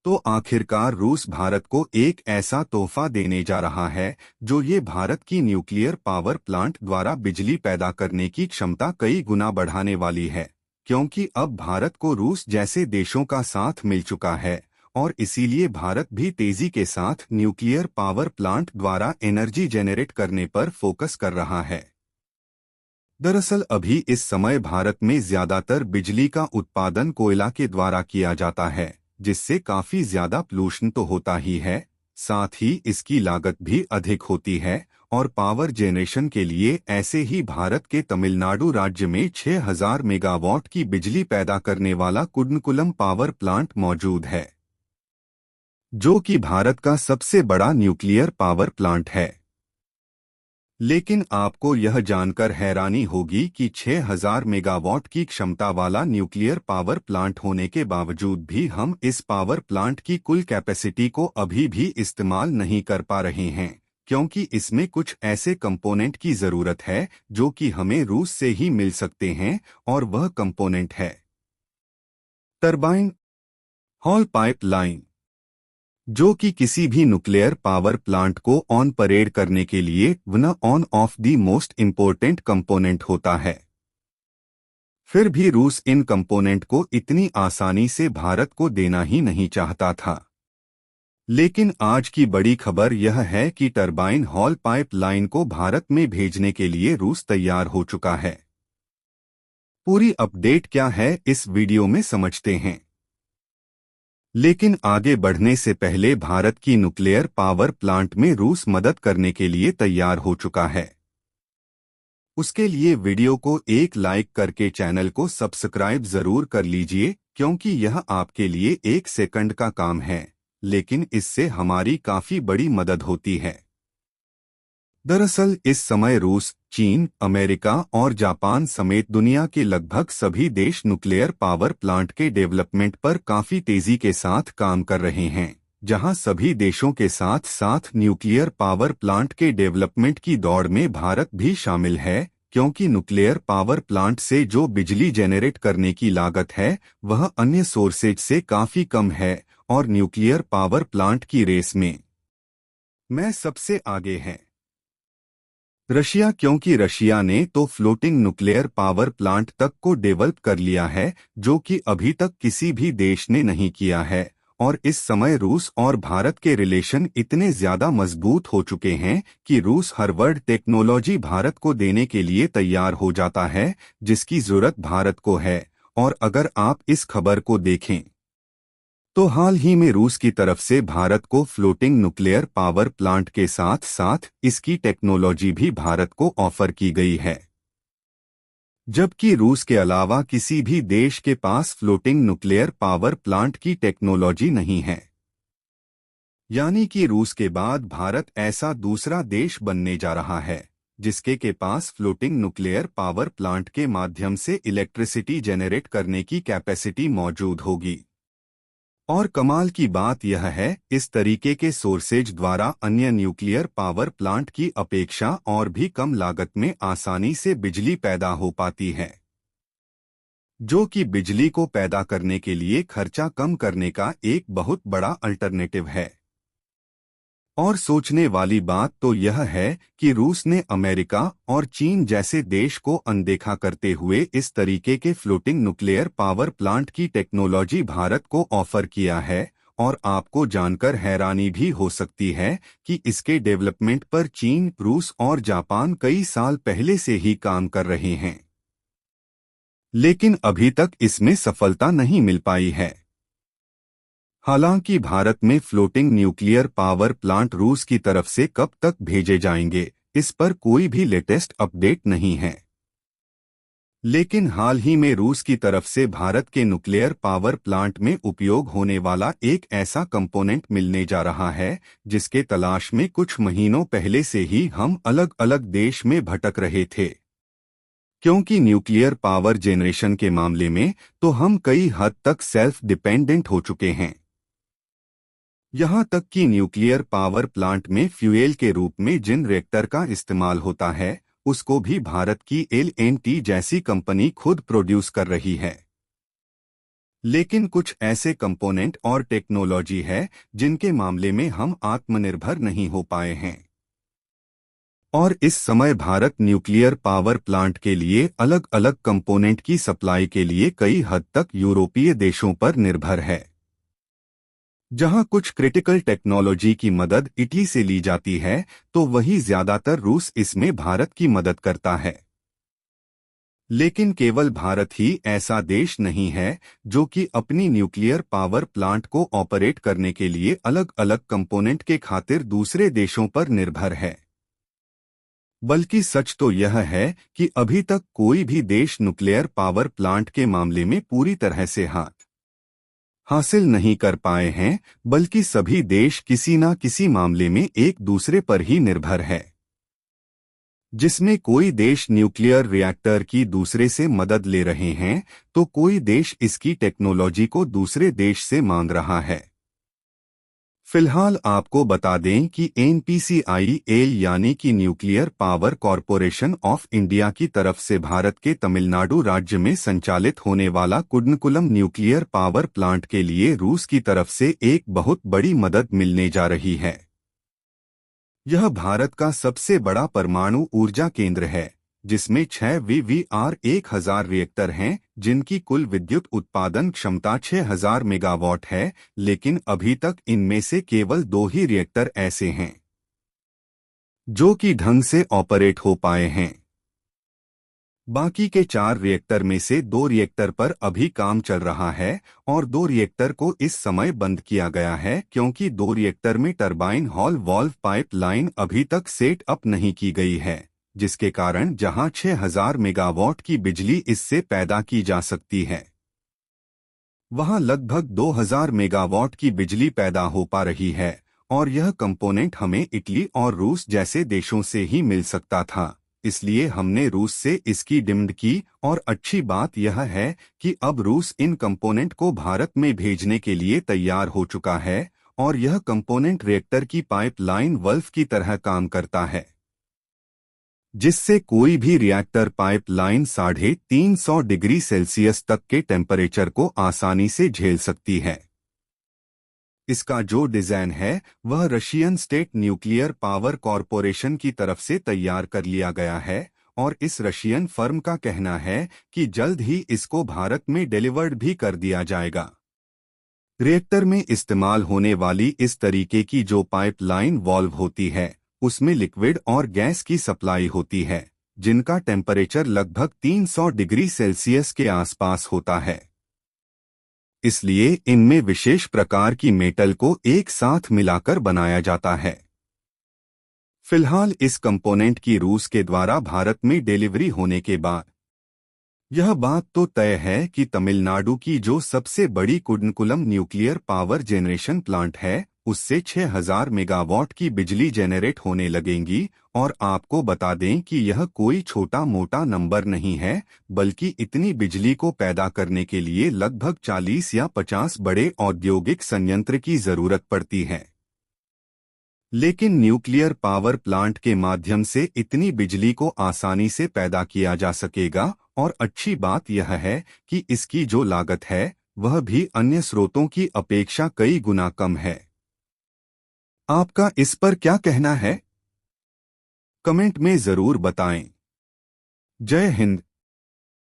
तो आखिरकार रूस भारत को एक ऐसा तोहफा देने जा रहा है जो ये भारत की न्यूक्लियर पावर प्लांट द्वारा बिजली पैदा करने की क्षमता कई गुना बढ़ाने वाली है, क्योंकि अब भारत को रूस जैसे देशों का साथ मिल चुका है और इसीलिए भारत भी तेजी के साथ न्यूक्लियर पावर प्लांट द्वारा एनर्जी जेनरेट करने पर फोकस कर रहा है। दरअसल अभी इस समय भारत में ज्यादातर बिजली का उत्पादन कोयला के द्वारा किया जाता है, जिससे काफी ज्यादा पोल्यूशन तो होता ही है, साथ ही इसकी लागत भी अधिक होती है और पावर जनरेशन के लिए ऐसे ही भारत के तमिलनाडु राज्य में 6000 मेगावाट की बिजली पैदा करने वाला कुडनकुलम पावर प्लांट मौजूद है, जो कि भारत का सबसे बड़ा न्यूक्लियर पावर प्लांट है। लेकिन आपको यह जानकर हैरानी होगी कि 6000 मेगावाट की क्षमता वाला न्यूक्लियर पावर प्लांट होने के बावजूद भी हम इस पावर प्लांट की कुल कैपेसिटी को अभी भी इस्तेमाल नहीं कर पा रहे हैं, क्योंकि इसमें कुछ ऐसे कंपोनेंट की जरूरत है जो कि हमें रूस से ही मिल सकते हैं, और वह कंपोनेंट है टरबाइन हॉल पाइप लाइन, जो कि किसी भी न्यूक्लियर पावर प्लांट को ऑन परेड करने के लिए one on off the most important component होता है। फिर भी रूस इन कंपोनेंट को इतनी आसानी से भारत को देना ही नहीं चाहता था। लेकिन आज की बड़ी खबर यह है कि टरबाइन हॉल पाइप लाइन को भारत में भेजने के लिए रूस तैयार हो चुका है। पूरी अपडेट क्या है इस वीडियो में समझते हैं। लेकिन आगे बढ़ने से पहले भारत की न्यूक्लियर पावर प्लांट में रूस मदद करने के लिए तैयार हो चुका है। उसके लिए वीडियो को एक लाइक करके चैनल को सब्सक्राइब जरूर कर लीजिए, क्योंकि यह आपके लिए 1 सेकंड का काम है, लेकिन इससे हमारी काफी बड़ी मदद होती है। दरअसल इस समय रूस, चीन, अमेरिका और जापान समेत दुनिया के लगभग सभी देश न्यूक्लियर पावर प्लांट के डेवलपमेंट पर काफी तेजी के साथ काम कर रहे हैं, जहां सभी देशों के साथ साथ न्यूक्लियर पावर प्लांट के डेवलपमेंट की दौड़ में भारत भी शामिल है, क्योंकि न्यूक्लियर पावर प्लांट से जो बिजली जेनरेट करने की लागत है वह अन्य सोर्सेज से काफी कम है और न्यूक्लियर पावर प्लांट की रेस में सबसे आगे है रशिया, क्योंकि रशिया ने तो फ्लोटिंग न्यूक्लियर पावर प्लांट तक को डेवलप कर लिया है, जो कि अभी तक किसी भी देश ने नहीं किया है। और इस समय रूस और भारत के रिलेशन इतने ज्यादा मजबूत हो चुके हैं कि रूस हर वर्ल्ड टेक्नोलॉजी भारत को देने के लिए तैयार हो जाता है जिसकी जरूरत भारत को है। और अगर आप इस खबर को देखें तो हाल ही में रूस की तरफ से भारत को फ्लोटिंग न्यूक्लियर पावर प्लांट के साथ साथ इसकी टेक्नोलॉजी भी भारत को ऑफर की गई है, जबकि रूस के अलावा किसी भी देश के पास फ्लोटिंग न्यूक्लियर पावर प्लांट की टेक्नोलॉजी नहीं है। यानी कि रूस के बाद भारत ऐसा दूसरा देश बनने जा रहा है जिसके पास फ्लोटिंग न्यूक्लियर पावर प्लांट के माध्यम से इलेक्ट्रिसिटी जेनरेट करने की कैपेसिटी मौजूद होगी। और कमाल की बात यह है, इस तरीके के सोर्सेज द्वारा अन्य न्यूक्लियर पावर प्लांट की अपेक्षा और भी कम लागत में आसानी से बिजली पैदा हो पाती है, जो कि बिजली को पैदा करने के लिए खर्चा कम करने का एक बहुत बड़ा अल्टरनेटिव है। और सोचने वाली बात तो यह है कि रूस ने अमेरिका और चीन जैसे देश को अनदेखा करते हुए इस तरीके के फ्लोटिंग न्यूक्लियर पावर प्लांट की टेक्नोलॉजी भारत को ऑफर किया है। और आपको जानकर हैरानी भी हो सकती है कि इसके डेवलपमेंट पर चीन, रूस और जापान कई साल पहले से ही काम कर रहे हैं, लेकिन अभी तक इसमें सफलता नहीं मिल पाई है। हालांकि भारत में फ्लोटिंग न्यूक्लियर पावर प्लांट रूस की तरफ से कब तक भेजे जाएंगे, इस पर कोई भी लेटेस्ट अपडेट नहीं है। लेकिन हाल ही में रूस की तरफ से भारत के न्यूक्लियर पावर प्लांट में उपयोग होने वाला एक ऐसा कंपोनेंट मिलने जा रहा है जिसके तलाश में कुछ महीनों पहले से ही हम अलग अलग देश में भटक रहे थे, क्योंकि न्यूक्लियर पावर जेनरेशन के मामले में तो हम कई हद तक सेल्फ डिपेंडेंट हो चुके हैं। यहाँ तक कि न्यूक्लियर पावर प्लांट में फ्यूएल के रूप में जिन रिएक्टर का इस्तेमाल होता है उसको भी भारत की एल एंड टी जैसी कंपनी खुद प्रोड्यूस कर रही है। लेकिन कुछ ऐसे कंपोनेंट और टेक्नोलॉजी है जिनके मामले में हम आत्मनिर्भर नहीं हो पाए हैं। और इस समय भारत न्यूक्लियर पावर प्लांट के लिए अलग अलग कंपोनेंट की सप्लाई के लिए कई हद तक यूरोपीय देशों पर निर्भर है। जहां कुछ क्रिटिकल टेक्नोलॉजी की मदद इटली से ली जाती है, तो वहीं ज्यादातर रूस इसमें भारत की मदद करता है। लेकिन केवल भारत ही ऐसा देश नहीं है जो कि अपनी न्यूक्लियर पावर प्लांट को ऑपरेट करने के लिए अलग अलग कंपोनेंट के खातिर दूसरे देशों पर निर्भर है। बल्कि सच तो यह है कि अभी तक कोई भी देश न्यूक्लियर पावर प्लांट के मामले में पूरी तरह से हाथ हासिल नहीं कर पाए हैं, बल्कि सभी देश किसी न किसी मामले में एक दूसरे पर ही निर्भर है। जिसमें कोई देश न्यूक्लियर रिएक्टर की दूसरे से मदद ले रहे हैं, तो कोई देश इसकी टेक्नोलॉजी को दूसरे देश से मांग रहा है। फिलहाल आपको बता दें कि एनपीसीआईएल यानी कि nuclear power corporation of India की तरफ से भारत के तमिलनाडु राज्य में संचालित होने वाला कुडनकुलम न्यूक्लियर पावर प्लांट के लिए रूस की तरफ से एक बहुत बड़ी मदद मिलने जा रही है। यह भारत का सबसे बड़ा परमाणु ऊर्जा केंद्र है, जिसमें 6 VVR-1000 रिएक्टर हैं, जिनकी कुल विद्युत उत्पादन क्षमता 6000 मेगावाट है, लेकिन अभी तक इनमें से केवल 2 ही रिएक्टर ऐसे हैं जो कि ढंग से ऑपरेट हो पाए हैं। बाकी के 4 रिएक्टर में से 2 रिएक्टर पर अभी काम चल रहा है और 2 रिएक्टर को इस समय बंद किया गया है, क्योंकि 2 रिएक्टर में टरबाइन हॉल वाल्व पाइपलाइन अभी तक सेट अप नहीं की गई है, जिसके कारण जहां 6000 मेगावाट की बिजली इससे पैदा की जा सकती है, वहां लगभग 2000 मेगावाट की बिजली पैदा हो पा रही है। और यह कंपोनेंट हमें इटली और रूस जैसे देशों से ही मिल सकता था, इसलिए हमने रूस से इसकी डिमांड की। और अच्छी बात यह है कि अब रूस इन कंपोनेंट को भारत में भेजने के लिए तैयार हो चुका है, और यह कंपोनेंट रिएक्टर की पाइपलाइन वाल्व की तरह काम करता है, जिससे कोई भी रिएक्टर पाइपलाइन 350 डिग्री सेल्सियस तक के टेम्परेचर को आसानी से झेल सकती है। इसका जो डिजाइन है वह Russian state nuclear power corporation की तरफ से तैयार कर लिया गया है, और इस रशियन फर्म का कहना है कि जल्द ही इसको भारत में डिलीवर्ड भी कर दिया जाएगा। रिएक्टर में इस्तेमाल होने वाली इस तरीके की जो पाइपलाइन वाल्व होती है, उसमें लिक्विड और गैस की सप्लाई होती है, जिनका टेम्परेचर लगभग 300 डिग्री सेल्सियस के आसपास होता है। इसलिए इनमें विशेष प्रकार की मेटल को एक साथ मिलाकर बनाया जाता है। फिलहाल इस कंपोनेंट की रूस के द्वारा भारत में डिलीवरी होने के बाद यह बात तो तय है कि तमिलनाडु की जो सबसे बड़ी Kudankulam nuclear power generation plant है, उससे 6000 मेगावाट की बिजली जेनरेट होने लगेंगी। और आपको बता दें कि यह कोई छोटा मोटा नंबर नहीं है, बल्कि इतनी बिजली को पैदा करने के लिए लगभग 40 या 50 बड़े औद्योगिक संयंत्र की जरूरत पड़ती है। लेकिन न्यूक्लियर पावर प्लांट के माध्यम से इतनी बिजली को आसानी से पैदा किया जा सकेगा, और अच्छी बात यह है कि इसकी जो लागत है वह भी अन्य स्रोतों की अपेक्षा कई गुना कम है। आपका इस पर क्या कहना है? कमेंट में जरूर बताएं। जय हिंद।